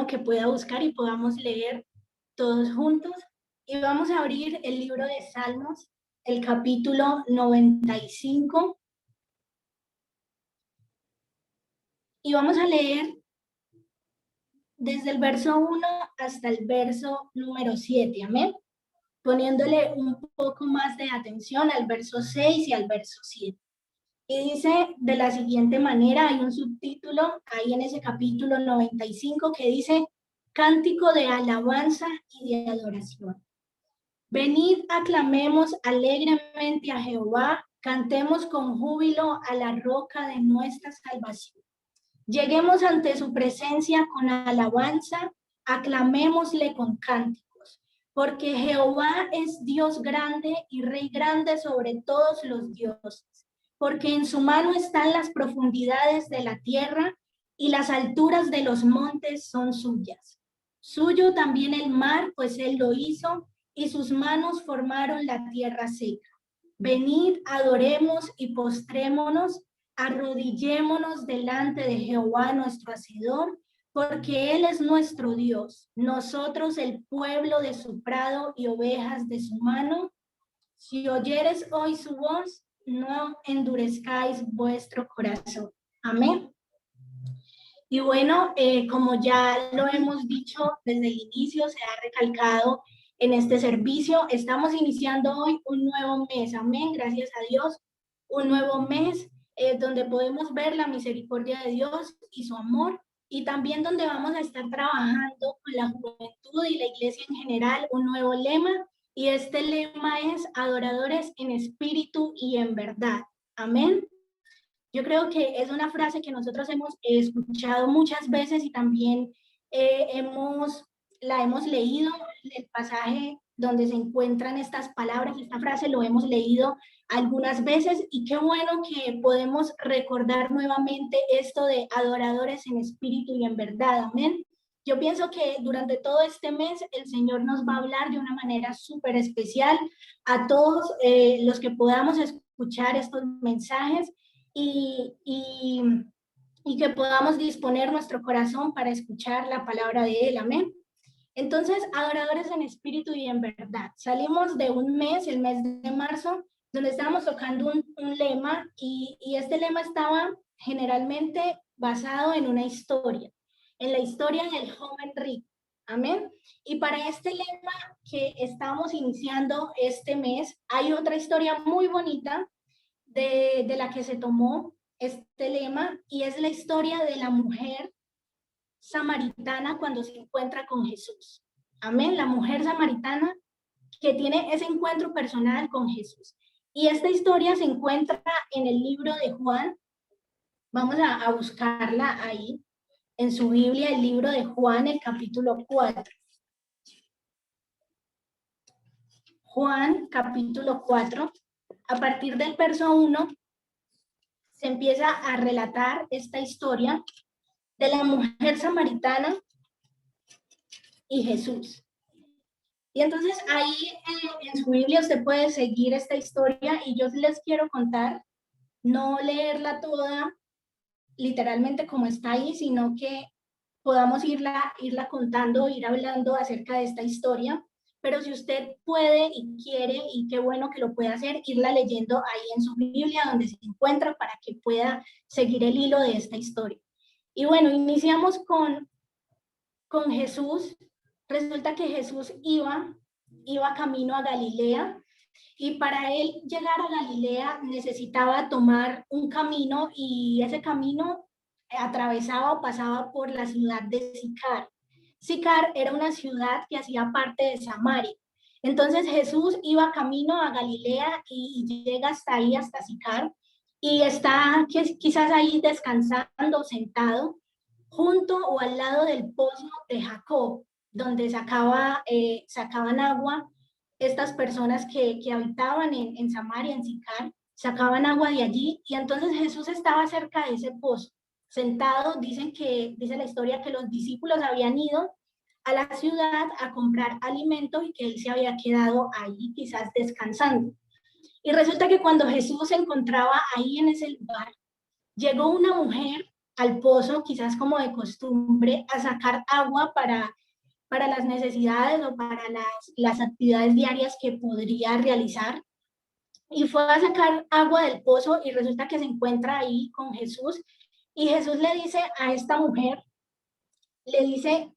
que pueda buscar y podamos leer todos juntos. Y vamos a abrir el libro de Salmos, el capítulo 95. Y vamos a leer desde el verso 1 hasta el verso número 7, amén. Poniéndole un poco más de atención al verso 6 y al verso 7. Y dice de la siguiente manera, hay un subtítulo ahí en ese capítulo 95 que dice, Cántico de alabanza y de adoración. Venid, aclamemos alegremente a Jehová, cantemos con júbilo a la roca de nuestra salvación. Lleguemos ante su presencia con alabanza, aclamémosle con cánticos, porque Jehová es Dios grande y Rey grande sobre todos los dioses, porque en su mano están las profundidades de la tierra y las alturas de los montes son suyas. Suyo también el mar, pues él lo hizo, y sus manos formaron la tierra seca. Venid, adoremos y postrémonos, arrodillémonos delante de Jehová nuestro Hacedor, porque Él es nuestro Dios, nosotros el pueblo de su prado y ovejas de su mano. Si oyeres hoy su voz, no endurezcáis vuestro corazón. Amén. Y bueno, como ya lo hemos dicho desde el inicio, se ha recalcado en este servicio, estamos iniciando hoy un nuevo mes, amén, gracias a Dios, un nuevo mes donde podemos ver la misericordia de Dios y su amor, y también donde vamos a estar trabajando con la juventud y la iglesia en general, un nuevo lema, y este lema es adoradores en espíritu y en verdad, amén. Yo creo que es una frase que nosotros hemos escuchado muchas veces y también la hemos leído, el pasaje donde se encuentran estas palabras, esta frase lo hemos leído algunas veces y qué bueno que podemos recordar nuevamente esto de adoradores en espíritu y en verdad, amén. Yo pienso que durante todo este mes el Señor nos va a hablar de una manera súper especial a todos los que podamos escuchar estos mensajes y, y, y que podamos disponer nuestro corazón para escuchar la palabra de Él. Amén. Entonces, adoradores en espíritu y en verdad. Salimos de un mes, el mes de marzo, donde estábamos tocando un lema y este lema estaba generalmente basado en una historia, en la historia del joven rico. Amén. Y para este lema que estamos iniciando este mes, hay otra historia muy bonita de la que se tomó este lema y es la historia de la mujer samaritana cuando se encuentra con Jesús. Amén, la mujer samaritana que tiene ese encuentro personal con Jesús. Y esta historia se encuentra en el libro de Juan. Vamos a buscarla ahí en su Biblia, el libro de Juan, el capítulo 4. Juan, capítulo 4, a partir del verso 1, se empieza a relatar esta historia de la mujer samaritana y Jesús. Y entonces ahí en su Biblia usted puede seguir esta historia y yo les quiero contar, no leerla toda literalmente como está ahí, sino que podamos irla contando, ir hablando acerca de esta historia. Pero si usted puede y quiere, y qué bueno que lo pueda hacer, irla leyendo ahí en su Biblia donde se encuentra para que pueda seguir el hilo de esta historia. Y bueno, iniciamos con Jesús. Resulta que Jesús iba camino a Galilea y para él llegar a Galilea necesitaba tomar un camino y ese camino atravesaba o pasaba por la ciudad de Sicar. Sicar era una ciudad que hacía parte de Samaria. Entonces Jesús iba camino a Galilea y llega hasta ahí, hasta Sicar, y está quizás ahí descansando, sentado, junto o al lado del pozo de Jacob, donde sacaban agua estas personas que habitaban en Samaria, en Sicar, sacaban agua de allí, y entonces Jesús estaba cerca de ese pozo, sentado. Dice la historia que los discípulos habían ido a la ciudad a comprar alimentos y que él se había quedado ahí quizás descansando. Y resulta que cuando Jesús se encontraba ahí en ese lugar, llegó una mujer al pozo, quizás como de costumbre, a sacar agua para las necesidades o para las actividades diarias que podría realizar. Y fue a sacar agua del pozo y resulta que se encuentra ahí con Jesús y Jesús le dice a esta mujer, le dice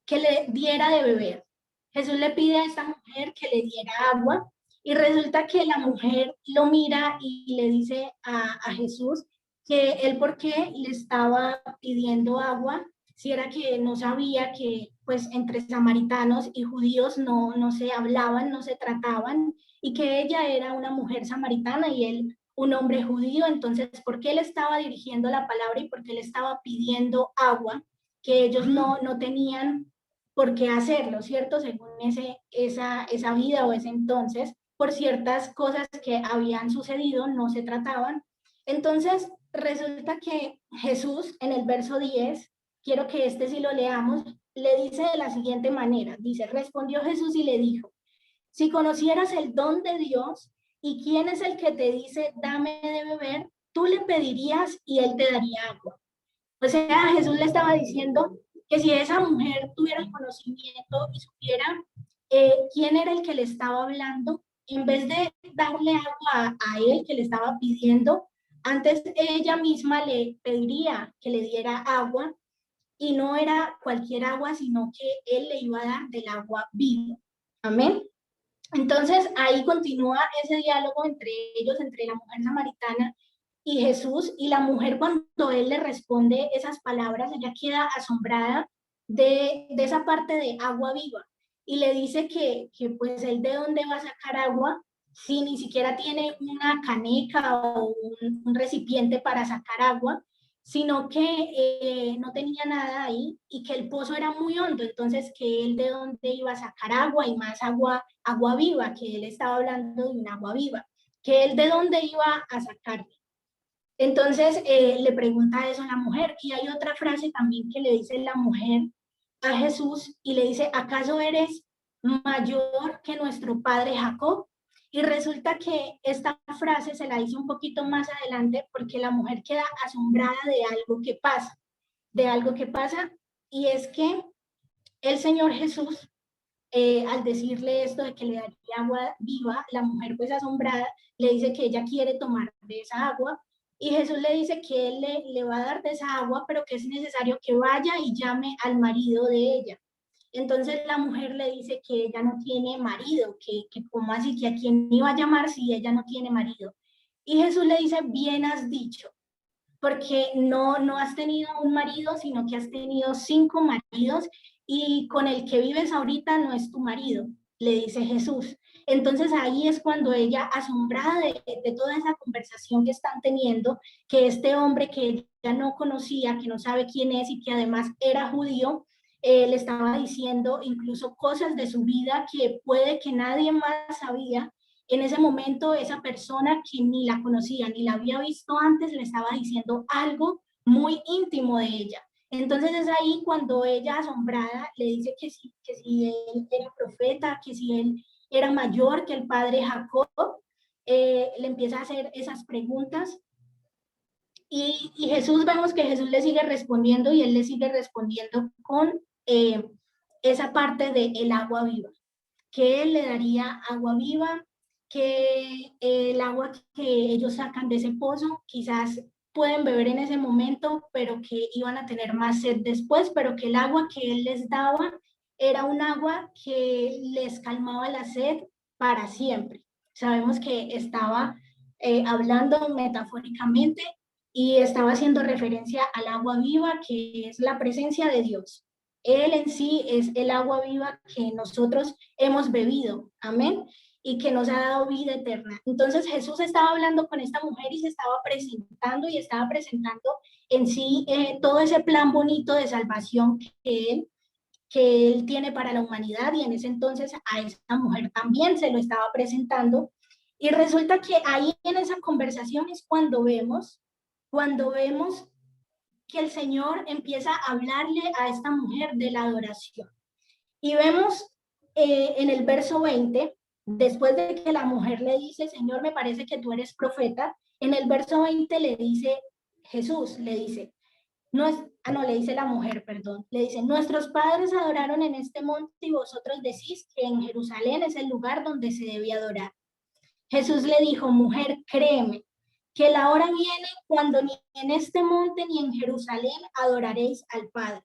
que le diera de beber. Jesús le pide a esta mujer que le diera agua y resulta que la mujer lo mira y le dice a Jesús que él por qué le estaba pidiendo agua, si era que no sabía que pues entre samaritanos y judíos no se hablaban, no se trataban y que ella era una mujer samaritana y él un hombre judío, entonces ¿por qué le estaba dirigiendo la palabra y por qué le estaba pidiendo agua que ellos no tenían por qué hacerlo, ¿cierto? Según esa vida o ese entonces, por ciertas cosas que habían sucedido, no se trataban. Entonces, resulta que Jesús en el verso 10, quiero que este sí lo leamos, le dice de la siguiente manera, dice, respondió Jesús y le dijo, si conocieras el don de Dios y quién es el que te dice, dame de beber, tú le pedirías y él te daría agua. O sea, Jesús le estaba diciendo que si esa mujer tuviera el conocimiento y supiera quién era el que le estaba hablando, en vez de darle agua a él que le estaba pidiendo, antes ella misma le pediría que le diera agua y no era cualquier agua, sino que él le iba a dar del agua viva. Amén. Entonces ahí continúa ese diálogo entre ellos, entre la mujer samaritana y Jesús, y la mujer cuando él le responde esas palabras, ella queda asombrada de esa parte de agua viva y le dice que pues él de dónde va a sacar agua si ni siquiera tiene una caneca o un recipiente para sacar agua, sino que no tenía nada ahí y que el pozo era muy hondo, entonces que él de dónde iba a sacar agua y más agua viva, que él estaba hablando de un agua viva, que él de dónde iba a sacarla. Entonces le pregunta eso a la mujer y hay otra frase también que le dice la mujer a Jesús y le dice, ¿acaso eres mayor que nuestro padre Jacob? Y resulta que esta frase se la dice un poquito más adelante porque la mujer queda asombrada de algo que pasa y es que el Señor Jesús, al decirle esto de que le daría agua viva, la mujer pues asombrada le dice que ella quiere tomar de esa agua y Jesús le dice que él le va a dar de esa agua, pero que es necesario que vaya y llame al marido de ella. Entonces la mujer le dice que ella no tiene marido, que cómo así, que a quién iba a llamar si ella no tiene marido. Y Jesús le dice, bien has dicho, porque no has tenido un marido, sino que has tenido 5 maridos y con el que vives ahorita no es tu marido, le dice Jesús. Entonces ahí es cuando ella, asombrada de toda esa conversación que están teniendo, que este hombre que ella no conocía, que no sabe quién es y que además era judío, le estaba diciendo incluso cosas de su vida que puede que nadie más sabía. En ese momento esa persona que ni la conocía ni la había visto antes le estaba diciendo algo muy íntimo de ella. Entonces es ahí cuando ella asombrada le dice que si él era profeta, que si él era mayor que el padre Jacob, le empieza a hacer esas preguntas y Jesús, vemos que Jesús le sigue respondiendo y él le sigue respondiendo con esa parte del agua viva, que él le daría agua viva, que el agua que ellos sacan de ese pozo quizás pueden beber en ese momento, pero que iban a tener más sed después, pero que el agua que él les daba era un agua que les calmaba la sed para siempre. Sabemos que estaba hablando metafóricamente y estaba haciendo referencia al agua viva, que es la presencia de Dios. Él en sí es el agua viva que nosotros hemos bebido, amén, y que nos ha dado vida eterna. Entonces Jesús estaba hablando con esta mujer y se estaba presentando y estaba presentando en sí todo ese plan bonito de salvación que él tiene para la humanidad y en ese entonces a esta mujer también se lo estaba presentando. Y resulta que ahí en esa conversación es cuando vemos que el Señor empieza a hablarle a esta mujer de la adoración. Y vemos en el verso 20, después de que la mujer le dice, Señor, me parece que tú eres profeta, en el verso 20 le dice, Jesús le dice, no es, no, le dice la mujer, perdón, le dice, nuestros padres adoraron en este monte y vosotros decís que en Jerusalén es el lugar donde se debe adorar. Jesús le dijo, mujer, créeme, que la hora viene cuando ni en este monte ni en Jerusalén adoraréis al Padre.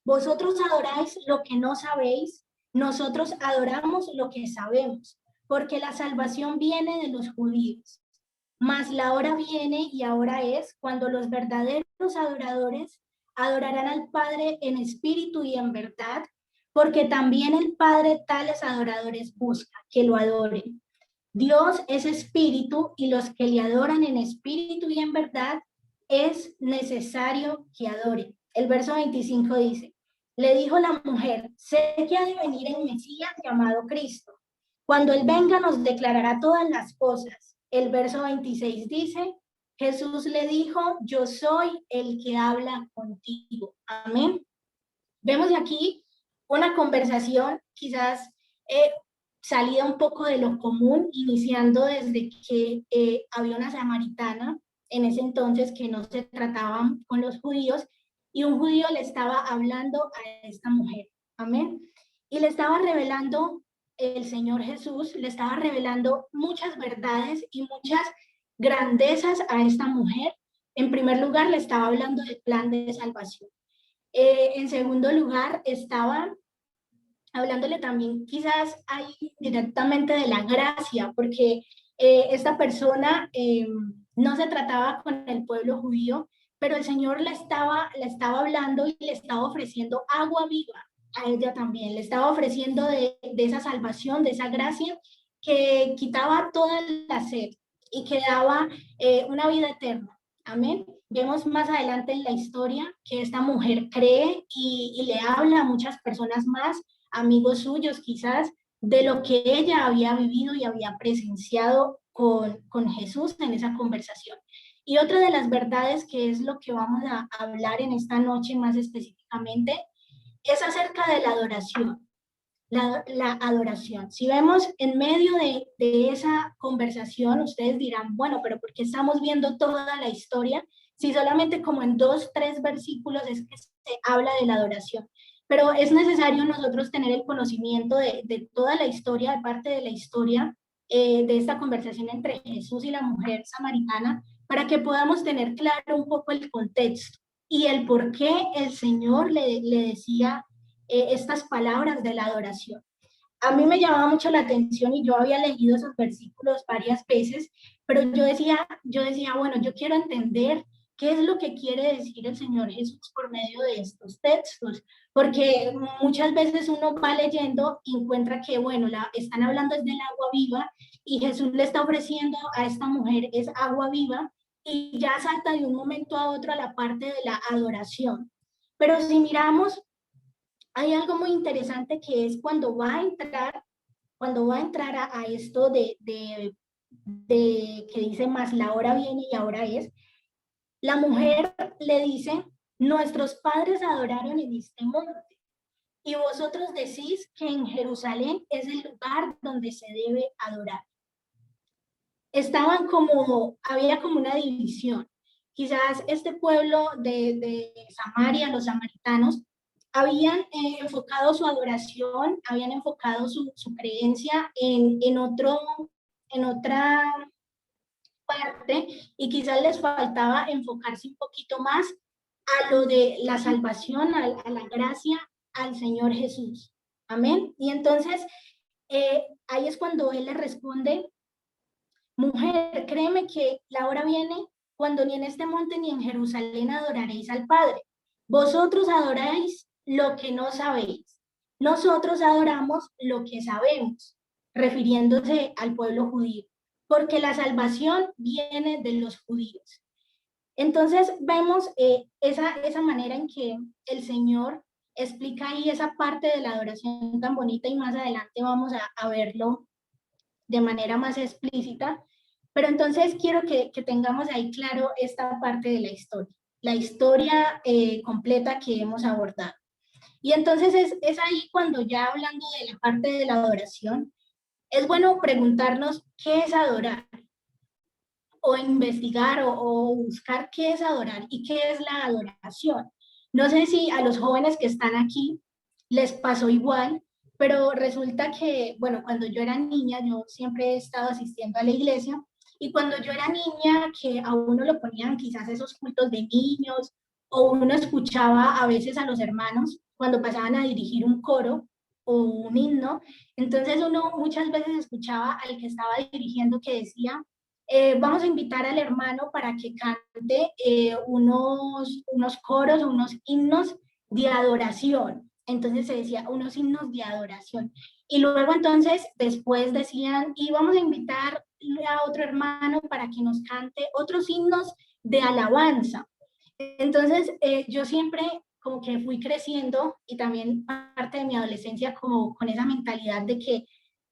Vosotros adoráis lo que no sabéis, nosotros adoramos lo que sabemos, porque la salvación viene de los judíos. Mas la hora viene y ahora es cuando los verdaderos adoradores adorarán al Padre en espíritu y en verdad, porque también el Padre tales adoradores busca, que lo adoren. Dios es espíritu y los que le adoran en espíritu y en verdad es necesario que adoren. El verso 25 dice, le dijo la mujer, sé que ha de venir el Mesías llamado Cristo. Cuando Él venga nos declarará todas las cosas. El verso 26 dice, Jesús le dijo, yo soy el que habla contigo. Amén. Vemos aquí una conversación quizás salida un poco de lo común, iniciando desde que había una samaritana en ese entonces que no se trataban con los judíos y un judío le estaba hablando a esta mujer. Amén. Y le estaba revelando el Señor Jesús, le estaba revelando muchas verdades y muchas grandezas a esta mujer. En primer lugar, le estaba hablando del plan de salvación. En segundo lugar, estaban hablándole también quizás ahí directamente de la gracia, porque esta persona no se trataba con el pueblo judío, pero el Señor le estaba hablando y le estaba ofreciendo agua viva a ella también, le estaba ofreciendo de esa salvación, de esa gracia que quitaba toda la sed y que daba una vida eterna. Amén. Vemos más adelante en la historia que esta mujer cree y le habla a muchas personas más, amigos suyos quizás, de lo que ella había vivido y había presenciado con Jesús en esa conversación. Y otra de las verdades que es lo que vamos a hablar en esta noche más específicamente es acerca de la adoración. La adoración. Si vemos en medio de esa conversación, ustedes dirán, bueno, pero ¿por qué estamos viendo toda la historia? Si solamente como en 2, 3 versículos es que se habla de la adoración. Pero es necesario nosotros tener el conocimiento de toda la historia, de parte de la historia de esta conversación entre Jesús y la mujer samaritana, para que podamos tener claro un poco el contexto y el por qué el Señor le decía estas palabras de la adoración. A mí me llamaba mucho la atención y yo había leído esos versículos varias veces, pero yo decía, bueno, yo quiero entender qué es lo que quiere decir el Señor Jesús por medio de estos textos, porque muchas veces uno va leyendo y encuentra que, bueno, están hablando del agua viva y Jesús le está ofreciendo a esta mujer es agua viva y ya salta de un momento a otro a la parte de la adoración. Pero si miramos hay algo muy interesante que es cuando va a entrar a esto de que dice más la hora viene y ahora es, la mujer le dice, nuestros padres adoraron en este monte y vosotros decís que en Jerusalén es el lugar donde se debe adorar. Había como una división. Quizás este pueblo de Samaria, los samaritanos, habían enfocado su adoración, habían enfocado su creencia en otra parte y quizás les faltaba enfocarse un poquito más a lo de la salvación, a la gracia, al Señor Jesús. Amén. Y entonces ahí es cuando Él le responde, mujer, créeme que la hora viene cuando ni en este monte ni en Jerusalén adoraréis al Padre. Vosotros adoráis lo que no sabéis. Nosotros adoramos lo que sabemos, refiriéndose al pueblo judío, porque la salvación viene de los judíos. Entonces vemos esa manera en que el Señor explica ahí esa parte de la adoración tan bonita y más adelante vamos a verlo de manera más explícita, pero entonces quiero que tengamos ahí claro esta parte de la historia completa que hemos abordado. Y entonces es ahí cuando ya hablando de la parte de la adoración, es bueno preguntarnos qué es adorar o investigar o buscar qué es adorar y qué es la adoración. No sé si a los jóvenes que están aquí les pasó igual, pero resulta que, bueno, cuando yo era niña, yo siempre he estado asistiendo a la iglesia, y cuando yo era niña, que a uno lo ponían quizás esos cultos de niños, o uno escuchaba a veces a los hermanos cuando pasaban a dirigir un coro o un himno, entonces uno muchas veces escuchaba al que estaba dirigiendo que decía, vamos a invitar al hermano para que cante unos coros, unos himnos de adoración. Entonces se decía unos himnos de adoración. Y luego entonces después decían, y vamos a invitar a otro hermano para que nos cante otros himnos de alabanza. Entonces yo siempre como que fui creciendo y también parte de mi adolescencia como con esa mentalidad de que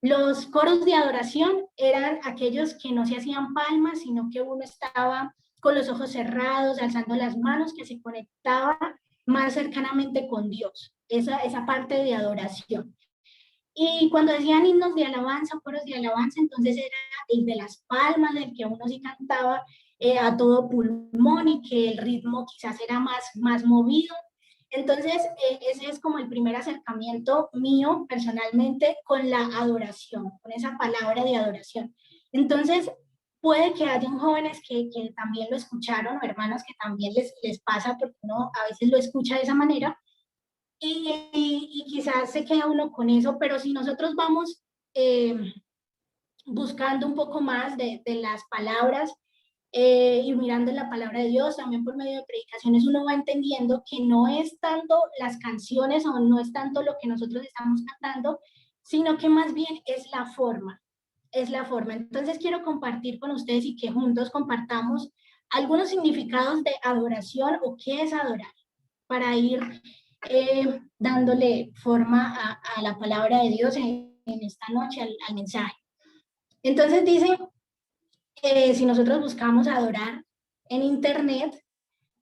los coros de adoración eran aquellos que no se hacían palmas, sino que uno estaba con los ojos cerrados, alzando las manos, que se conectaba más cercanamente con Dios, esa parte de adoración. Y cuando decían himnos de alabanza, coros de alabanza, entonces era el de las palmas, el que uno sí cantaba a todo pulmón y que el ritmo quizás era más movido. Entonces, ese es como el primer acercamiento mío personalmente con la adoración, con esa palabra de adoración. Entonces, puede que hayan jóvenes que también lo escucharon, o hermanos que también les pasa, porque uno a veces lo escucha de esa manera, y quizás se queda uno con eso, pero si nosotros vamos buscando un poco más de las palabras y mirando la palabra de Dios, también por medio de predicaciones, uno va entendiendo que no es tanto las canciones o no es tanto lo que nosotros estamos cantando, sino que más bien es la forma, es la forma. Entonces quiero compartir con ustedes y que juntos compartamos algunos significados de adoración o qué es adorar, para ir dándole forma a la palabra de Dios en esta noche, al mensaje. Entonces dice, si nosotros buscamos adorar en internet,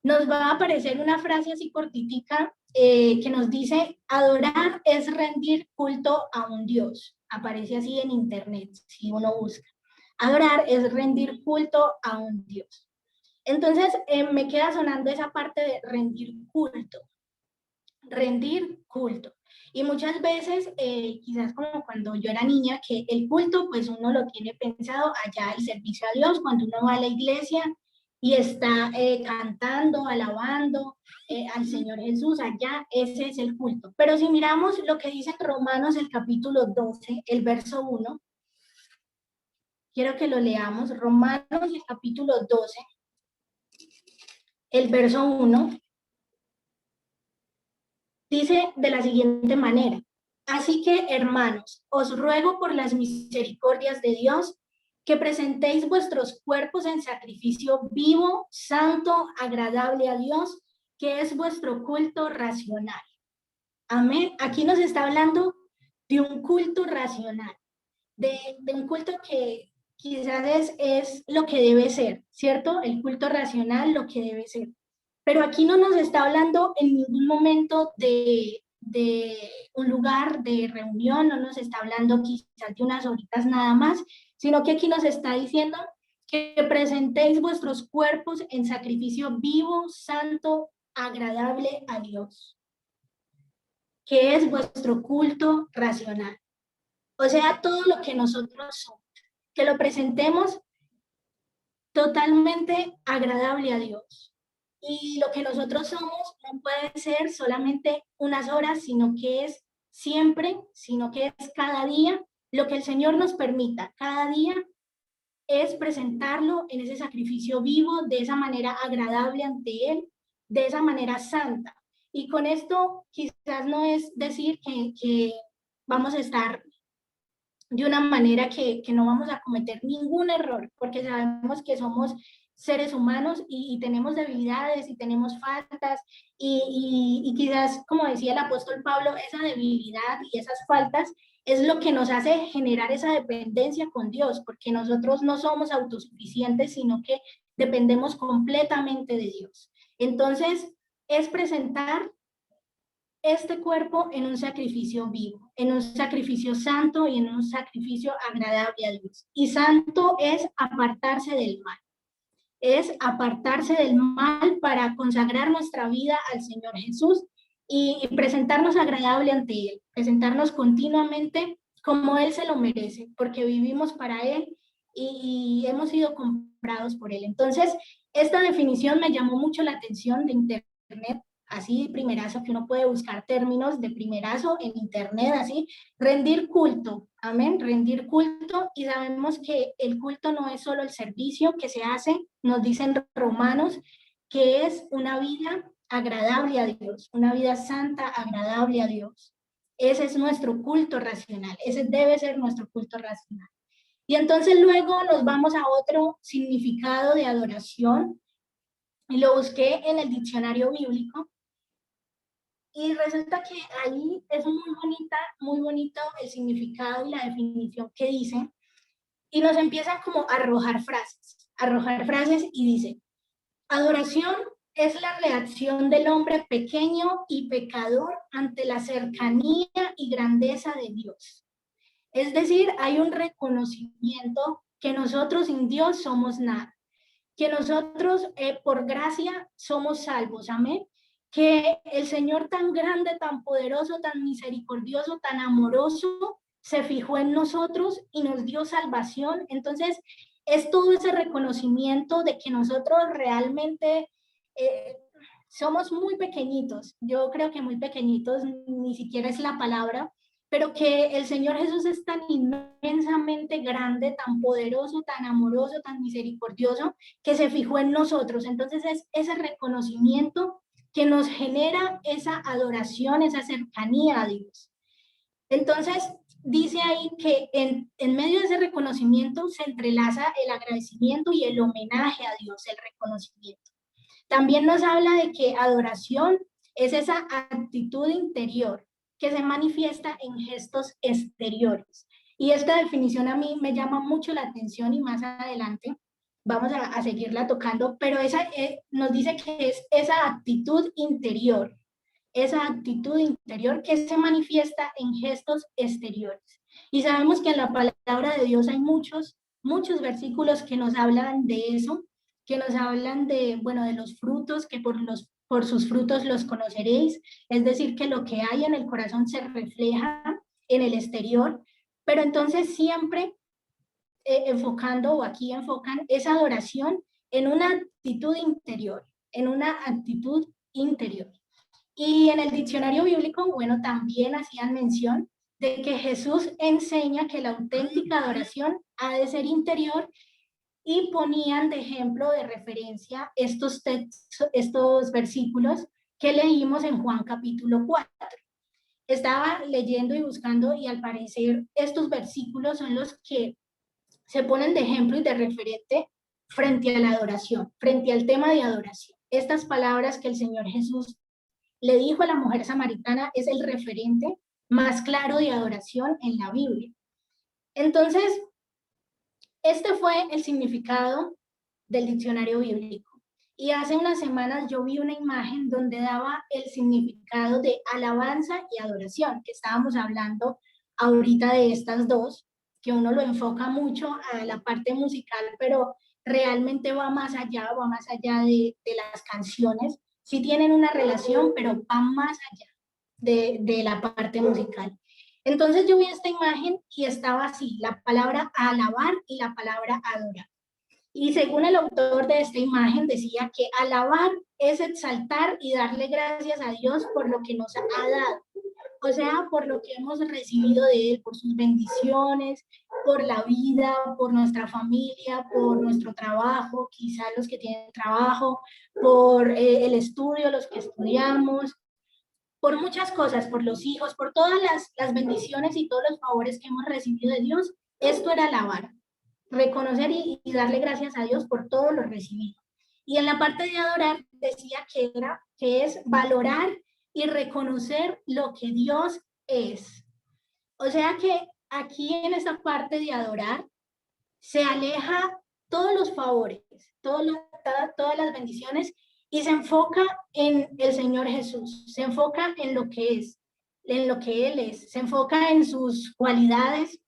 nos va a aparecer una frase así cortitica que nos dice, adorar es rendir culto a un Dios. Aparece así en internet, si uno busca. Adorar es rendir culto a un Dios. Entonces, me queda sonando esa parte de rendir culto. Rendir culto. Y muchas veces, quizás como cuando yo era niña, que el culto, pues uno lo tiene pensado allá el servicio a Dios, cuando uno va a la iglesia y está cantando, alabando al Señor Jesús, allá ese es el culto. Pero si miramos lo que dice en Romanos el capítulo 12, el verso 1, quiero que lo leamos, Romanos el capítulo 12, el verso 1, dice de la siguiente manera, así que hermanos, os ruego por las misericordias de Dios que presentéis vuestros cuerpos en sacrificio vivo, santo, agradable a Dios, que es vuestro culto racional. Amén. Aquí nos está hablando de un culto racional, de un culto que quizás es lo que debe ser, ¿cierto? El culto racional, lo que debe ser. Pero aquí no nos está hablando en ningún momento de un lugar de reunión, no nos está hablando quizás de unas horitas nada más, sino que aquí nos está diciendo que presentéis vuestros cuerpos en sacrificio vivo, santo, agradable a Dios, que es vuestro culto racional. O sea, todo lo que nosotros somos, que lo presentemos totalmente agradable a Dios. Y lo que nosotros somos no puede ser solamente unas horas, sino que es siempre, sino que es cada día, lo que el Señor nos permita. Cada día es presentarlo en ese sacrificio vivo, de esa manera agradable ante Él, de esa manera santa. Y con esto quizás no es decir que vamos a estar de una manera que no vamos a cometer ningún error, porque sabemos que somos seres humanos y tenemos debilidades y tenemos faltas y quizás, como decía el apóstol Pablo, esa debilidad y esas faltas es lo que nos hace generar esa dependencia con Dios, porque nosotros no somos autosuficientes, sino que dependemos completamente de Dios. Entonces, es presentar este cuerpo en un sacrificio vivo, en un sacrificio santo y en un sacrificio agradable a Dios. Y santo es apartarse del mal. es apartarse del mal para consagrar nuestra vida al Señor Jesús y presentarnos agradable ante Él, presentarnos continuamente como Él se lo merece, porque vivimos para Él y hemos sido comprados por Él. Entonces, esta definición me llamó mucho la atención de Internet, así de primerazo, que uno puede buscar términos de primerazo en Internet, así, rendir culto, amén, rendir culto, y sabemos que el culto no es solo el servicio que se hace, nos dicen Romanos, que es una vida agradable a Dios, una vida santa, agradable a Dios. Ese es nuestro culto racional, ese debe ser nuestro culto racional. Y entonces luego nos vamos a otro significado de adoración, y lo busqué en el diccionario bíblico, y resulta que ahí es muy bonito el significado y la definición que dice, y nos empiezan como a arrojar frases y dice, adoración es la reacción del hombre pequeño y pecador ante la cercanía y grandeza de Dios. Es decir, hay un reconocimiento que nosotros sin Dios somos nada, que nosotros por gracia somos salvos, amén. Que el Señor tan grande, tan poderoso, tan misericordioso, tan amoroso, se fijó en nosotros y nos dio salvación. Entonces, es todo ese reconocimiento de que nosotros realmente somos muy pequeñitos. Yo creo que muy pequeñitos ni siquiera es la palabra, pero que el Señor Jesús es tan inmensamente grande, tan poderoso, tan amoroso, tan misericordioso, que se fijó en nosotros. Entonces es ese reconocimiento que nos genera esa adoración, esa cercanía a Dios. Entonces, dice ahí que en medio de ese reconocimiento se entrelaza el agradecimiento y el homenaje a Dios, el reconocimiento. También nos habla de que adoración es esa actitud interior que se manifiesta en gestos exteriores. Y esta definición a mí me llama mucho la atención, y más adelante vamos a seguirla tocando, pero esa nos dice que es esa actitud interior que se manifiesta en gestos exteriores. Y sabemos que en la palabra de Dios hay muchos versículos que nos hablan de eso, que nos hablan de, bueno, de los frutos, que por sus frutos los conoceréis, es decir, que lo que hay en el corazón se refleja en el exterior, pero entonces siempre enfocando, o aquí enfocan, esa adoración en una actitud interior, en una actitud interior. Y en el diccionario bíblico, bueno, también hacían mención de que Jesús enseña que la auténtica adoración ha de ser interior, y ponían de ejemplo, de referencia, estos versículos que leímos en Juan capítulo 4. Estaba leyendo y buscando, y al parecer estos versículos son los que se ponen de ejemplo y de referente frente a la adoración, frente al tema de adoración. Estas palabras que el Señor Jesús le dijo a la mujer samaritana es el referente más claro de adoración en la Biblia. Entonces, este fue el significado del diccionario bíblico. Y hace unas semanas yo vi una imagen donde daba el significado de alabanza y adoración, que estábamos hablando ahorita de estas dos, que uno lo enfoca mucho a la parte musical, pero realmente va más allá de las canciones. Sí tienen una relación, pero va más allá de la parte musical. Entonces yo vi esta imagen y estaba así, la palabra alabar y la palabra adorar. Y según el autor de esta imagen decía que alabar es exaltar y darle gracias a Dios por lo que nos ha dado, o sea, por lo que hemos recibido de Él, por sus bendiciones, por la vida, por nuestra familia, por nuestro trabajo, quizás los que tienen trabajo, por el estudio, los que estudiamos, por muchas cosas, por los hijos, por todas las bendiciones y todos los favores que hemos recibido de Dios. Esto era alabar, reconocer y darle gracias a Dios por todo lo recibido. Y en la parte de adorar decía que es valorar y reconocer lo que Dios es. O sea que aquí en esta parte de adorar se aleja todos los favores, todas las bendiciones, y se enfoca en el Señor Jesús, se enfoca en lo que es, en lo que Él es, se enfoca en sus cualidades,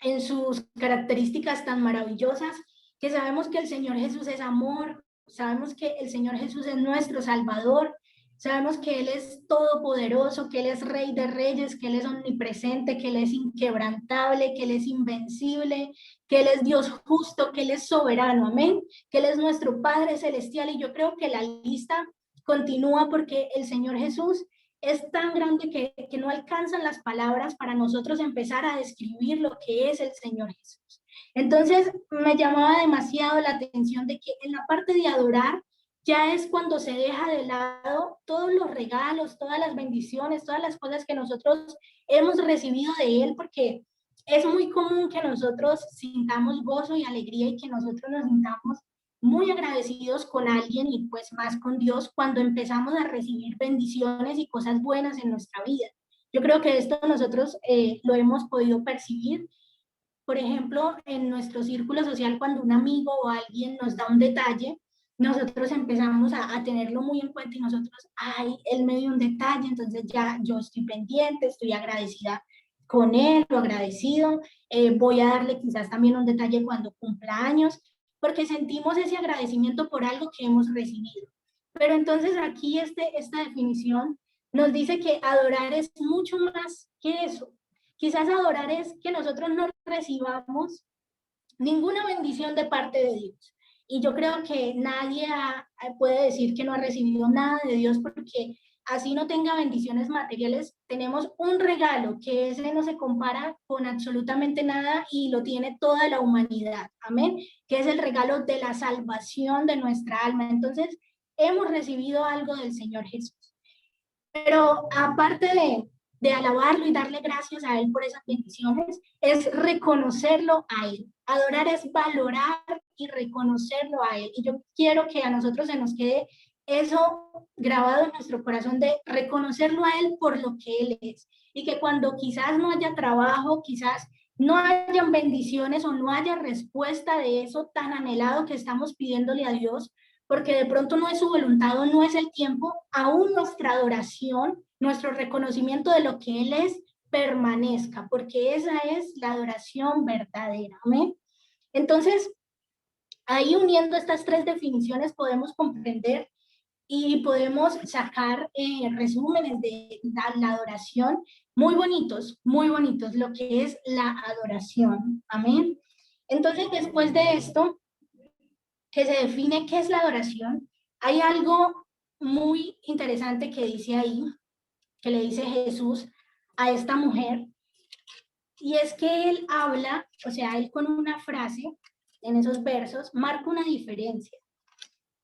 en sus características tan maravillosas, que sabemos que el Señor Jesús es amor, sabemos que el Señor Jesús es nuestro Salvador, sabemos que Él es todopoderoso, que Él es Rey de Reyes, que Él es omnipresente, que Él es inquebrantable, que Él es invencible, que Él es Dios justo, que Él es soberano, amén, que Él es nuestro Padre Celestial. Y yo creo que la lista continúa porque el Señor Jesús es tan grande que no alcanzan las palabras para nosotros empezar a describir lo que es el Señor Jesús. Entonces me llamaba demasiado la atención de que en la parte de adorar ya es cuando se deja de lado todos los regalos, todas las bendiciones, todas las cosas que nosotros hemos recibido de Él, porque es muy común que nosotros sintamos gozo y alegría y que nosotros nos sintamos muy agradecidos con alguien y pues más con Dios cuando empezamos a recibir bendiciones y cosas buenas en nuestra vida. Yo creo que esto nosotros lo hemos podido percibir, por ejemplo, en nuestro círculo social, cuando un amigo o alguien nos da un detalle, nosotros empezamos a tenerlo muy en cuenta y nosotros, ay, él me dio un detalle, entonces ya yo estoy pendiente, estoy agradecida con él o agradecido, voy a darle quizás también un detalle cuando cumpla años, porque sentimos ese agradecimiento por algo que hemos recibido. Pero entonces aquí esta definición nos dice que adorar es mucho más que eso. Quizás adorar es que nosotros no recibamos ninguna bendición de parte de Dios. Y yo creo que nadie puede decir que no ha recibido nada de Dios, porque así no tenga bendiciones materiales, tenemos un regalo que ese no se compara con absolutamente nada y lo tiene toda la humanidad. Amén. Que es el regalo de la salvación de nuestra alma. Entonces, hemos recibido algo del Señor Jesús. Pero aparte de alabarlo y darle gracias a Él por esas bendiciones, es reconocerlo a Él. Adorar es valorar y reconocerlo a Él. Y yo quiero que a nosotros se nos quede eso grabado en nuestro corazón de reconocerlo a Él por lo que Él es. Y que cuando quizás no haya trabajo, quizás no hayan bendiciones o no haya respuesta de eso tan anhelado que estamos pidiéndole a Dios, porque de pronto no es su voluntad o no es el tiempo, aún nuestra adoración, nuestro reconocimiento de lo que Él es, permanezca, porque esa es la adoración verdadera. ¿Amén? Entonces, ahí uniendo estas tres definiciones podemos comprender y podemos sacar resúmenes de la adoración muy bonitos, lo que es la adoración. Amén. Entonces, después de esto, que se define qué es la adoración, hay algo muy interesante que dice ahí, que le dice Jesús a esta mujer, y es que él habla, o sea, él con una frase en esos versos marca una diferencia,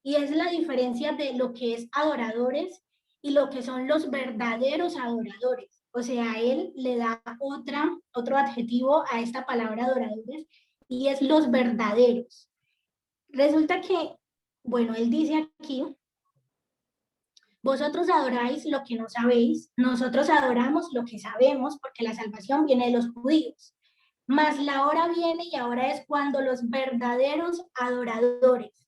y es la diferencia de lo que es adoradores y lo que son los verdaderos adoradores. O sea, él le da otro adjetivo a esta palabra adoradores, y es los verdaderos. Resulta que, bueno, él dice aquí, vosotros adoráis lo que no sabéis, nosotros adoramos lo que sabemos, porque la salvación viene de los judíos. Mas la hora viene y ahora es cuando los verdaderos adoradores,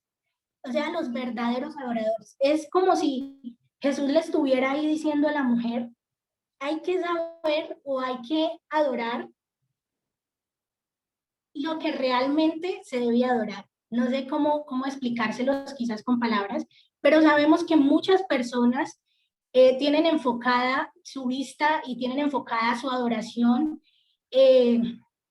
o sea, los verdaderos adoradores, es como si Jesús le estuviera ahí diciendo a la mujer, hay que saber o hay que adorar lo que realmente se debe adorar. No sé cómo explicárselos quizás con palabras, pero sabemos que muchas personas tienen enfocada su vista y tienen enfocada su adoración, eh,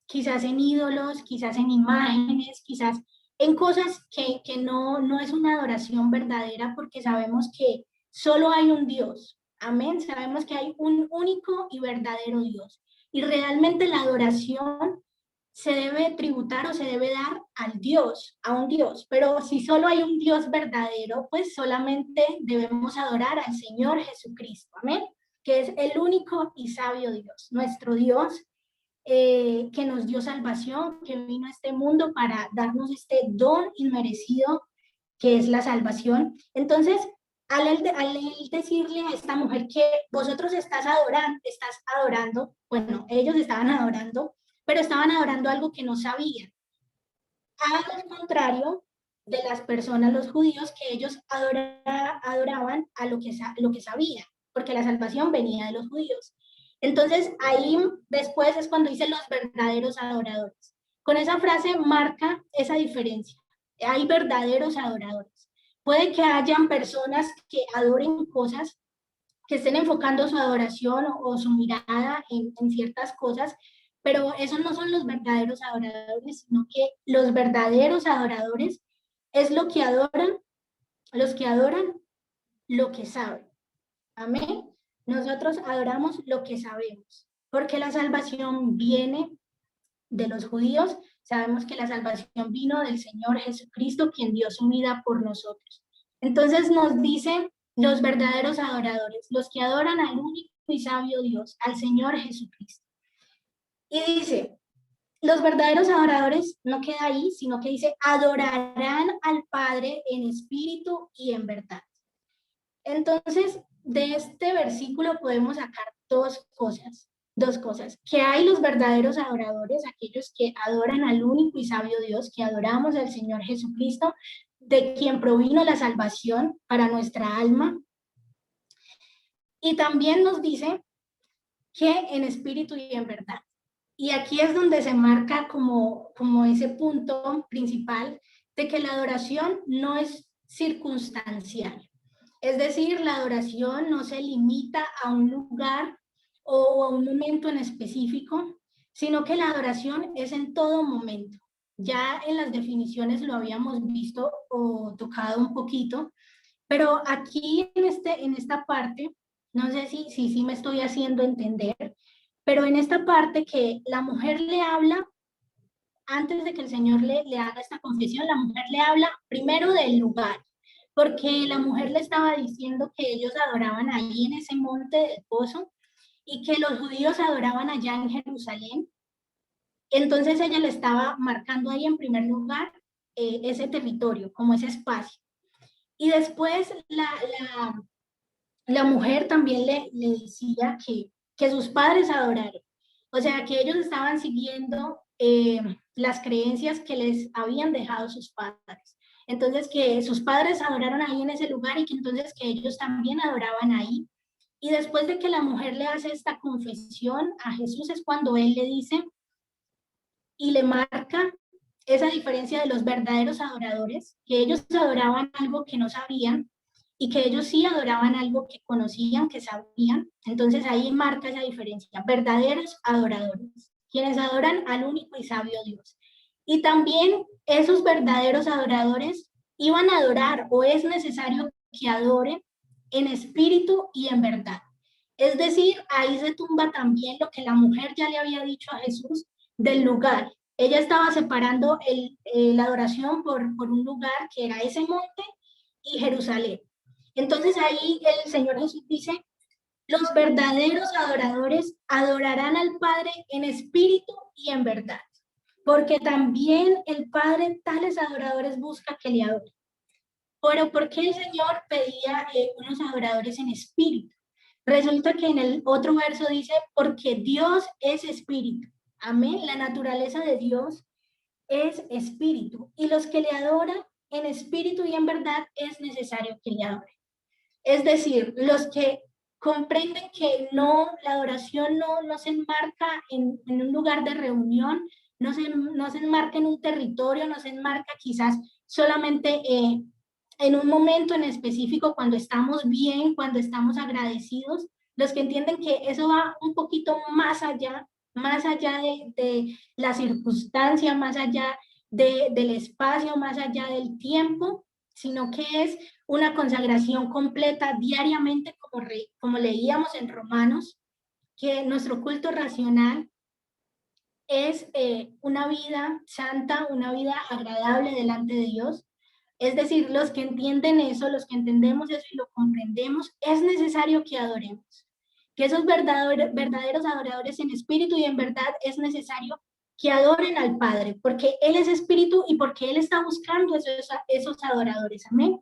quizás en ídolos, quizás en imágenes, quizás en cosas que no es una adoración verdadera, porque sabemos que solo hay un Dios. Amén. Sabemos que hay un único y verdadero Dios. Y realmente la adoración se debe tributar o se debe dar al Dios, a un Dios. Pero si solo hay un Dios verdadero, pues solamente debemos adorar al Señor Jesucristo, amén, que es el único y sabio Dios, nuestro Dios, que nos dio salvación, que vino a este mundo para darnos este don inmerecido que es la salvación. Entonces, al él decirle a esta mujer que vosotros estás adorando, bueno, ellos estaban adorando, pero estaban adorando algo que no sabían. Al contrario de las personas, los judíos, que ellos adoraban a lo que sabían, porque la salvación venía de los judíos. Entonces, ahí después es cuando dice los verdaderos adoradores. Con esa frase marca esa diferencia. hay verdaderos adoradores. Puede que hayan personas que adoren cosas, que estén enfocando su adoración o su mirada en ciertas cosas, pero esos no son los verdaderos adoradores, sino que los verdaderos adoradores es lo que adoran, los que adoran lo que saben. Amén. Nosotros adoramos lo que sabemos, porque la salvación viene de los judíos. Sabemos que la salvación vino del Señor Jesucristo, quien dio su vida por nosotros. Entonces nos dicen los verdaderos adoradores, los que adoran al único y sabio Dios, al Señor Jesucristo. Y dice, los verdaderos adoradores no queda ahí, sino que dice, adorarán al Padre en espíritu y en verdad. Entonces, de este versículo podemos sacar dos cosas, que hay los verdaderos adoradores, aquellos que adoran al único y sabio Dios, que adoramos al Señor Jesucristo, de quien provino la salvación para nuestra alma. Y también nos dice que en espíritu y en verdad. Y aquí es donde se marca como ese punto principal de que la adoración no es circunstancial. Es decir, la adoración no se limita a un lugar o a un momento en específico, sino que la adoración es en todo momento. Ya en las definiciones lo habíamos visto o tocado un poquito, pero aquí en esta parte, no sé si me estoy haciendo entender, pero en esta parte que la mujer le habla, antes de que el Señor le haga esta confesión, la mujer le habla primero del lugar, porque la mujer le estaba diciendo que ellos adoraban ahí en ese monte del pozo y que los judíos adoraban allá en Jerusalén. Entonces ella le estaba marcando ahí en primer lugar ese territorio, como ese espacio. Y después la mujer también le decía que sus padres adoraron. O sea, que ellos estaban siguiendo las creencias que les habían dejado sus padres. Entonces, que sus padres adoraron ahí en ese lugar y que entonces que ellos también adoraban ahí. Y después de que la mujer le hace esta confesión a Jesús es cuando él le dice y le marca esa diferencia de los verdaderos adoradores, que ellos adoraban algo que no sabían y que ellos sí adoraban algo que conocían, que sabían. Entonces ahí marca esa diferencia. Verdaderos adoradores, quienes adoran al único y sabio Dios. Y también esos verdaderos adoradores iban a adorar o es necesario que adoren en espíritu y en verdad. Es decir, ahí se tumba también lo que la mujer ya le había dicho a Jesús del lugar. Ella estaba separando la adoración por un lugar que era ese monte y Jerusalén. Entonces ahí el Señor Jesús dice, los verdaderos adoradores adorarán al Padre en espíritu y en verdad, porque también el Padre tales adoradores busca que le adoren. Pero ¿por qué el Señor pedía unos adoradores en espíritu? Resulta que en el otro verso dice, porque Dios es espíritu. Amén. La naturaleza de Dios es espíritu. Y los que le adoran en espíritu y en verdad es necesario que le adoren. Es decir, los que comprenden que no, la adoración no se enmarca en un lugar de reunión, no se enmarca en un territorio, no se enmarca quizás solamente en un momento en específico cuando estamos bien, cuando estamos agradecidos, los que entienden que eso va un poquito más allá de la circunstancia, más allá del espacio, más allá del tiempo, sino que es una consagración completa diariamente, como leíamos en Romanos, que nuestro culto racional es una vida santa, una vida agradable delante de Dios. Es decir, los que entienden eso, los que entendemos eso y lo comprendemos, es necesario que adoremos. Que esos verdaderos adoradores en espíritu y en verdad es necesario que adoren al Padre, porque Él es espíritu y porque Él está buscando esos adoradores. Amén.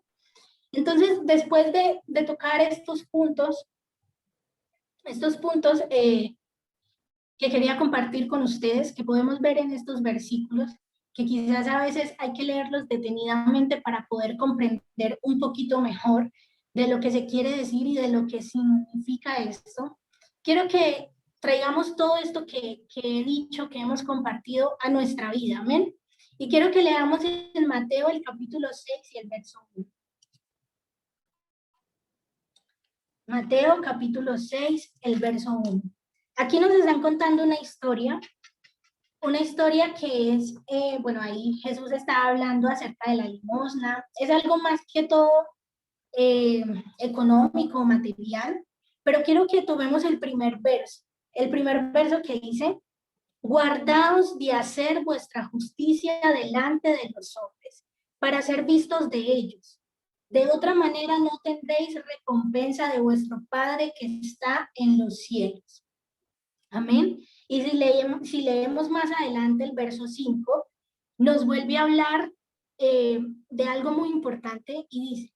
Entonces, después de tocar estos puntos que quería compartir con ustedes, que podemos ver en estos versículos, que quizás a veces hay que leerlos detenidamente para poder comprender un poquito mejor de lo que se quiere decir y de lo que significa esto. Quiero que traigamos todo esto que he dicho, que hemos compartido a nuestra vida, ¿amén? Y quiero que leamos en Mateo el capítulo 6 y el verso 1. Mateo capítulo 6, el verso 1. Aquí nos están contando una historia que es, bueno, ahí Jesús está hablando acerca de la limosna. Es algo más que todo económico, material, pero quiero que tomemos el primer verso que dice, guardaos de hacer vuestra justicia delante de los hombres, para ser vistos de ellos. De otra manera no tendréis recompensa de vuestro Padre que está en los cielos. Amén. Y si leemos más adelante el verso 5, nos vuelve a hablar de algo muy importante y dice,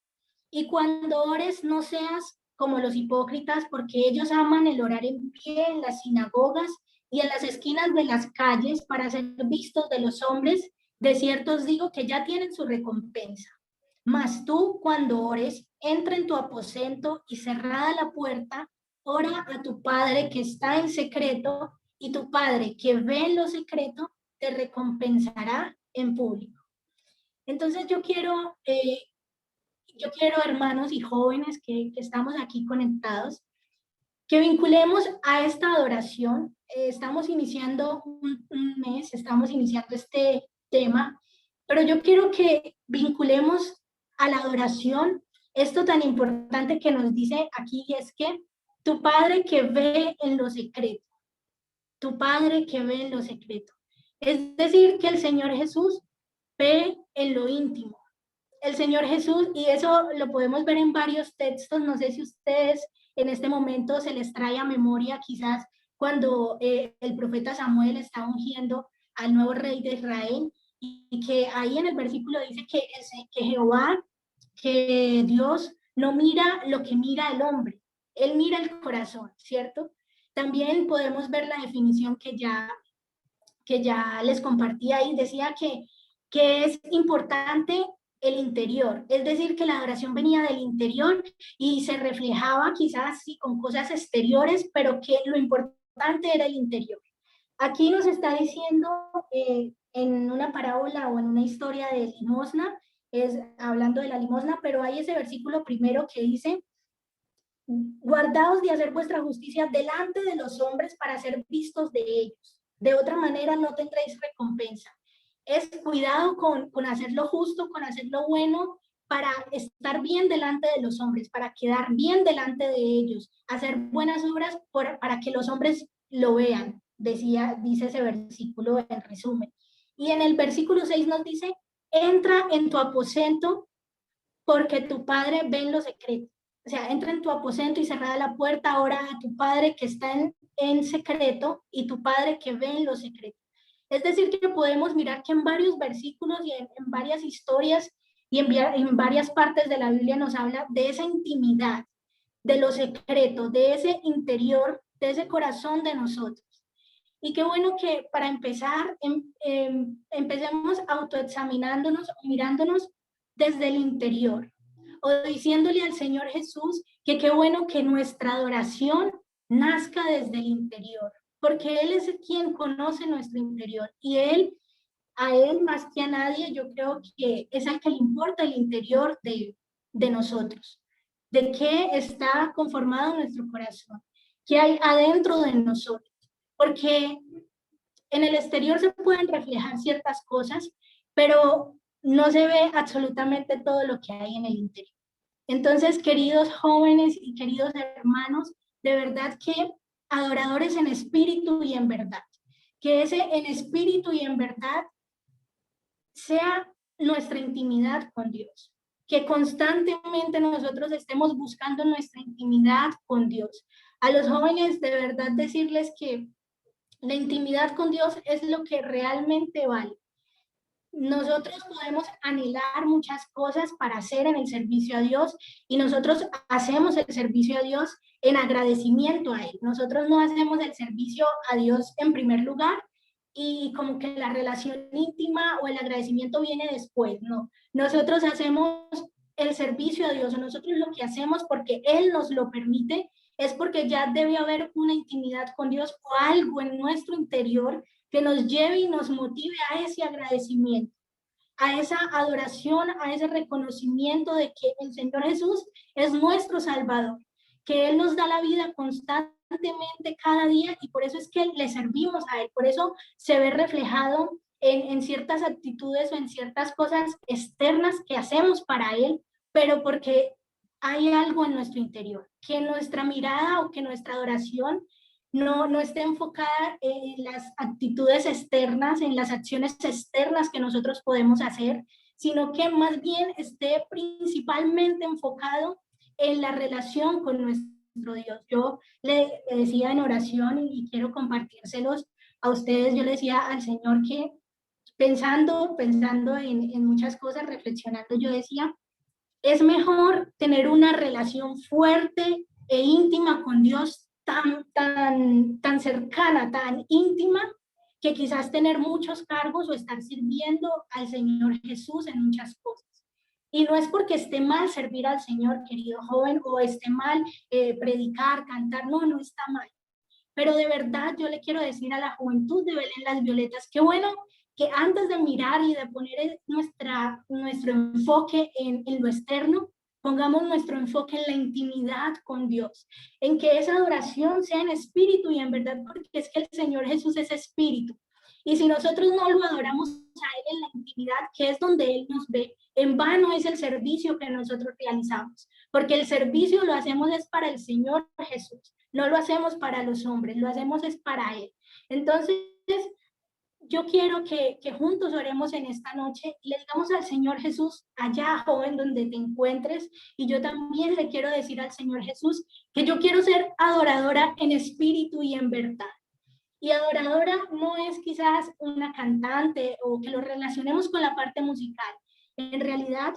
y cuando ores no seas como los hipócritas, porque ellos aman el orar en pie en las sinagogas y en las esquinas de las calles para ser vistos de los hombres. De cierto os digo que ya tienen su recompensa. Mas tú, cuando ores, entra en tu aposento y cerrada la puerta, ora a tu Padre que está en secreto, y tu Padre que ve en lo secreto te recompensará en público. Entonces yo quiero, hermanos y jóvenes que estamos aquí conectados, que vinculemos a esta adoración. Estamos iniciando un mes, estamos iniciando este tema, pero yo quiero que vinculemos a la adoración esto tan importante que nos dice aquí, y es que tu Padre que ve en lo secreto, tu Padre que ve en lo secreto. Es decir, que el Señor Jesús ve en lo íntimo. El Señor Jesús, y eso lo podemos ver en varios textos, no sé si ustedes en este momento se les trae a memoria quizás cuando el profeta Samuel está ungiendo al nuevo rey de Israel, y que ahí en el versículo dice que Jehová, que Dios no mira lo que mira el hombre, Él mira el corazón, ¿cierto? También podemos ver la definición que ya les compartí ahí, decía que es importante el interior, es decir, que la adoración venía del interior y se reflejaba quizás sí con cosas exteriores, pero que lo importante era el interior. Aquí nos está diciendo en una parábola o en una historia de limosna, es hablando de la limosna, pero hay ese versículo primero que dice, guardaos de hacer vuestra justicia delante de los hombres para ser vistos de ellos. De otra manera no tendréis recompensa. Es cuidado con hacer lo justo, con hacer lo bueno, para estar bien delante de los hombres, para quedar bien delante de ellos, hacer buenas obras para que los hombres lo vean, dice ese versículo en resumen. Y en el versículo 6 nos dice, entra en tu aposento porque tu Padre ve en lo secreto. O sea, entra en tu aposento y cerrada la puerta, ora a tu Padre que está en secreto y tu Padre que ve en lo secreto. Es decir, que podemos mirar que en varios versículos y en varias historias y en varias partes de la Biblia nos habla de esa intimidad, de lo secreto, de ese interior, de ese corazón de nosotros. Y qué bueno que para empezar, empecemos autoexaminándonos, mirándonos desde el interior, o diciéndole al Señor Jesús que qué bueno que nuestra adoración nazca desde el interior, porque Él es quien conoce nuestro interior y a Él más que a nadie, yo creo que es al que le importa el interior de nosotros, de qué está conformado nuestro corazón, qué hay adentro de nosotros, porque en el exterior se pueden reflejar ciertas cosas, pero no se ve absolutamente todo lo que hay en el interior. Entonces, queridos jóvenes y queridos hermanos, de verdad que adoradores en espíritu y en verdad, que ese en espíritu y en verdad sea nuestra intimidad con Dios, que constantemente nosotros estemos buscando nuestra intimidad con Dios. A los jóvenes de verdad decirles que la intimidad con Dios es lo que realmente vale. Nosotros podemos anhelar muchas cosas para hacer en el servicio a Dios y nosotros hacemos el servicio a Dios en agradecimiento a Él. Nosotros no hacemos el servicio a Dios en primer lugar y como que la relación íntima o el agradecimiento viene después, no. Nosotros hacemos el servicio a Dios, nosotros lo que hacemos porque Él nos lo permite es porque ya debe haber una intimidad con Dios o algo en nuestro interior que nos lleve y nos motive a ese agradecimiento, a esa adoración, a ese reconocimiento de que el Señor Jesús es nuestro Salvador, que Él nos da la vida constantemente cada día y por eso es que le servimos a Él, por eso se ve reflejado en ciertas actitudes o en ciertas cosas externas que hacemos para Él, pero porque hay algo en nuestro interior, que nuestra mirada o que nuestra adoración no esté enfocada en las actitudes externas, en las acciones externas que nosotros podemos hacer, sino que más bien esté principalmente enfocado en la relación con nuestro Dios. Yo le decía en oración y quiero compartírselos a ustedes, yo le decía al Señor que pensando en muchas cosas, reflexionando, yo decía, es mejor tener una relación fuerte e íntima con Dios, tan cercana, tan íntima, que quizás tener muchos cargos o estar sirviendo al Señor Jesús en muchas cosas. Y no es porque esté mal servir al Señor, querido joven, o esté mal predicar, cantar, no está mal. Pero de verdad yo le quiero decir a la juventud de Belén Las Violetas, qué bueno que antes de mirar y de poner nuestro enfoque en lo externo, pongamos nuestro enfoque en la intimidad con Dios, en que esa adoración sea en espíritu y en verdad, porque es que el Señor Jesús es espíritu. Y si nosotros no lo adoramos a Él en la intimidad, que es donde Él nos ve, en vano es el servicio que nosotros realizamos, porque el servicio lo hacemos es para el Señor Jesús. No lo hacemos para los hombres, lo hacemos es para Él. Entonces, yo quiero que juntos oremos en esta noche y le digamos al Señor Jesús, allá joven donde te encuentres, y yo también le quiero decir al Señor Jesús que yo quiero ser adoradora en espíritu y en verdad. Y adoradora no es quizás una cantante o que lo relacionemos con la parte musical. En realidad,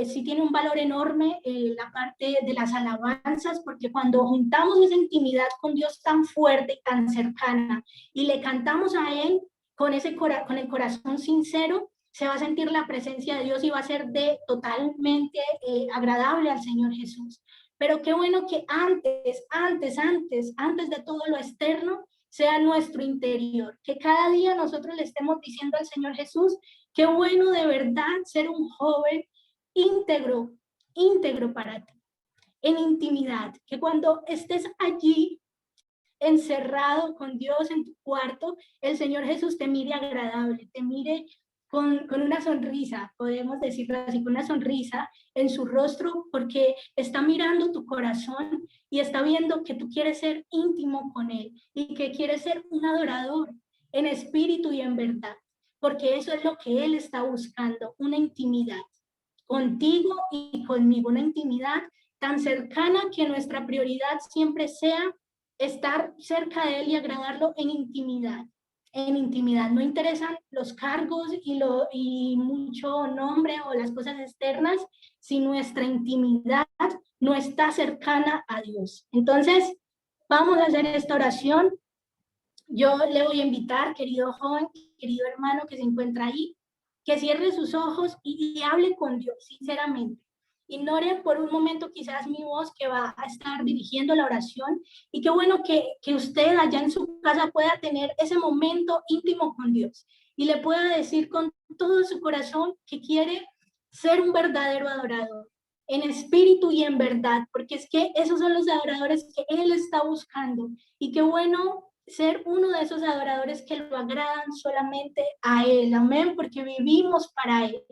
sí tiene un valor enorme la parte de las alabanzas, porque cuando juntamos esa intimidad con Dios tan fuerte y tan cercana y le cantamos a Él con el corazón sincero, se va a sentir la presencia de Dios y va a ser totalmente agradable al Señor Jesús. Pero qué bueno que antes de todo lo externo, sea nuestro interior, que cada día nosotros le estemos diciendo al Señor Jesús, qué bueno de verdad ser un joven íntegro, íntegro para ti, en intimidad, que cuando estés allí encerrado con Dios en tu cuarto, el Señor Jesús te mire agradable, te mire con una sonrisa, podemos decirlo así, con una sonrisa en su rostro, porque está mirando tu corazón y está viendo que tú quieres ser íntimo con Él y que quieres ser un adorador en espíritu y en verdad, porque eso es lo que Él está buscando, una intimidad contigo y conmigo, una intimidad tan cercana que nuestra prioridad siempre sea estar cerca de Él y agradarlo en intimidad. En intimidad, no interesan los cargos y mucho nombre o las cosas externas, si nuestra intimidad no está cercana a Dios. Entonces, vamos a hacer esta oración. Yo le voy a invitar, querido joven, querido hermano que se encuentra ahí, que cierre sus ojos y hable con Dios, sinceramente. Ignore por un momento quizás mi voz que va a estar dirigiendo la oración y qué bueno que usted allá en su casa pueda tener ese momento íntimo con Dios y le pueda decir con todo su corazón que quiere ser un verdadero adorador, en espíritu y en verdad, porque es que esos son los adoradores que Él está buscando y qué bueno ser uno de esos adoradores que lo agradan solamente a Él, amén, porque vivimos para Él,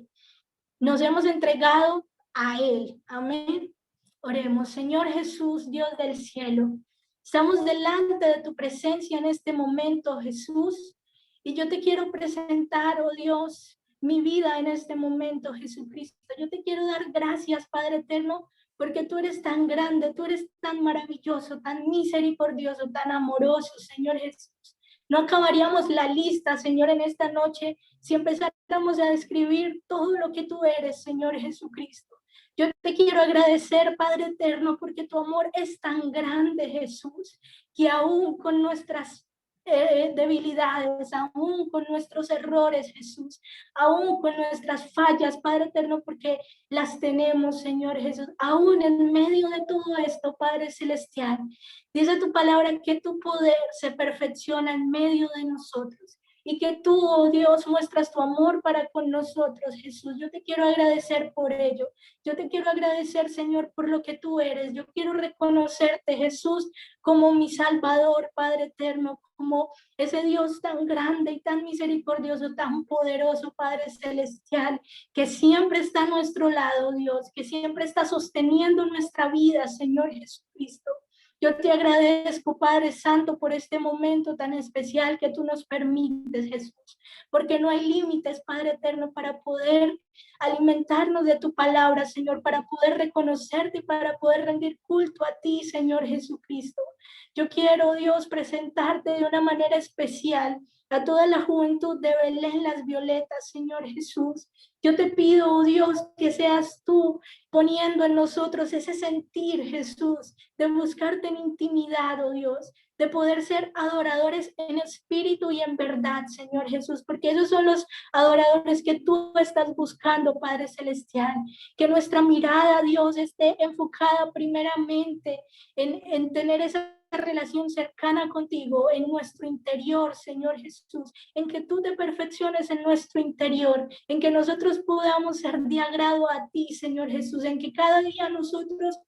nos hemos entregado a Él, amén. Oremos, Señor Jesús, Dios del cielo, estamos delante de tu presencia en este momento, Jesús, y yo te quiero presentar, oh Dios, mi vida en este momento, Jesucristo. Yo te quiero dar gracias, Padre eterno, porque tú eres tan grande, tú eres tan maravilloso, tan misericordioso, tan amoroso, Señor Jesús. No acabaríamos la lista, Señor, en esta noche si empezáramos a describir todo lo que tú eres, Señor Jesucristo. Yo te quiero agradecer, Padre eterno, porque tu amor es tan grande, Jesús, que aún con nuestras debilidades, aún con nuestros errores, Jesús, aún con nuestras fallas, Padre eterno, porque las tenemos, Señor Jesús, aún en medio de todo esto, Padre celestial. Dice tu palabra que tu poder se perfecciona en medio de nosotros. Y que tú, oh Dios, muestras tu amor para con nosotros, Jesús. Yo te quiero agradecer por ello. Yo te quiero agradecer, Señor, por lo que tú eres. Yo quiero reconocerte, Jesús, como mi Salvador, Padre eterno, como ese Dios tan grande y tan misericordioso, tan poderoso, Padre celestial, que siempre está a nuestro lado, Dios, que siempre está sosteniendo nuestra vida, Señor Jesucristo. Yo te agradezco, Padre Santo, por este momento tan especial que tú nos permites, Jesús, porque no hay límites, Padre eterno, para poder alimentarnos de tu palabra, Señor, para poder reconocerte y para poder rendir culto a ti, Señor Jesucristo. Yo quiero, Dios, presentarte de una manera especial a toda la juventud de Belén Las Violetas, Señor Jesús. Yo te pido, oh Dios, que seas tú poniendo en nosotros ese sentir, Jesús, de buscarte en intimidad, oh Dios, de poder ser adoradores en espíritu y en verdad, Señor Jesús, porque esos son los adoradores que tú estás buscando, Padre Celestial. Que nuestra mirada, Dios, esté enfocada primeramente en tener esa relación cercana contigo en nuestro interior, Señor Jesús, en que tú te perfecciones en nuestro interior, en que nosotros podamos ser de agrado a ti, Señor Jesús, en que cada día nosotros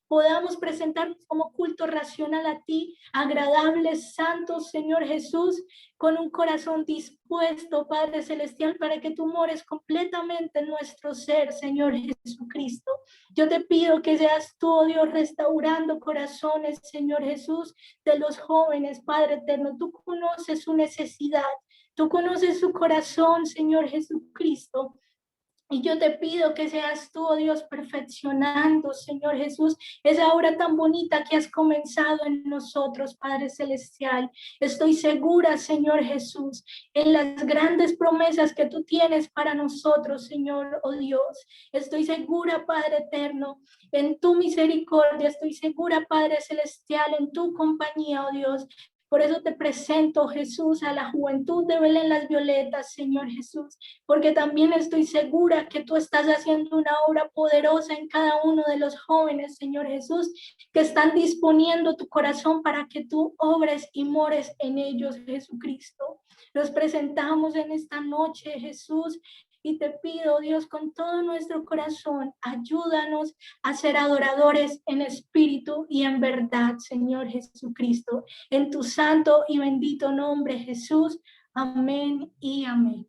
podamos presentarnos como culto racional a ti, agradables, santos, Señor Jesús, con un corazón dispuesto, Padre Celestial, para que tú mores completamente en nuestro ser, Señor Jesucristo. Yo te pido que seas tú, oh Dios, restaurando corazones, Señor Jesús, de los jóvenes, Padre eterno. Tú conoces su necesidad, tú conoces su corazón, Señor Jesucristo. Y yo te pido que seas tú, oh Dios, perfeccionando, Señor Jesús, esa obra tan bonita que has comenzado en nosotros, Padre Celestial. Estoy segura, Señor Jesús, en las grandes promesas que tú tienes para nosotros, Señor, oh Dios. Estoy segura, Padre eterno, en tu misericordia. Estoy segura, Padre Celestial, en tu compañía, oh Dios. Por eso te presento, Jesús, a la juventud de Belén Las Violetas, Señor Jesús, porque también estoy segura que tú estás haciendo una obra poderosa en cada uno de los jóvenes, Señor Jesús, que están disponiendo tu corazón para que tú obres y mores en ellos, Jesucristo. Los presentamos en esta noche, Jesús, y te pido, Dios, con todo nuestro corazón, ayúdanos a ser adoradores en espíritu y en verdad, Señor Jesucristo. En tu santo y bendito nombre, Jesús. Amén y amén.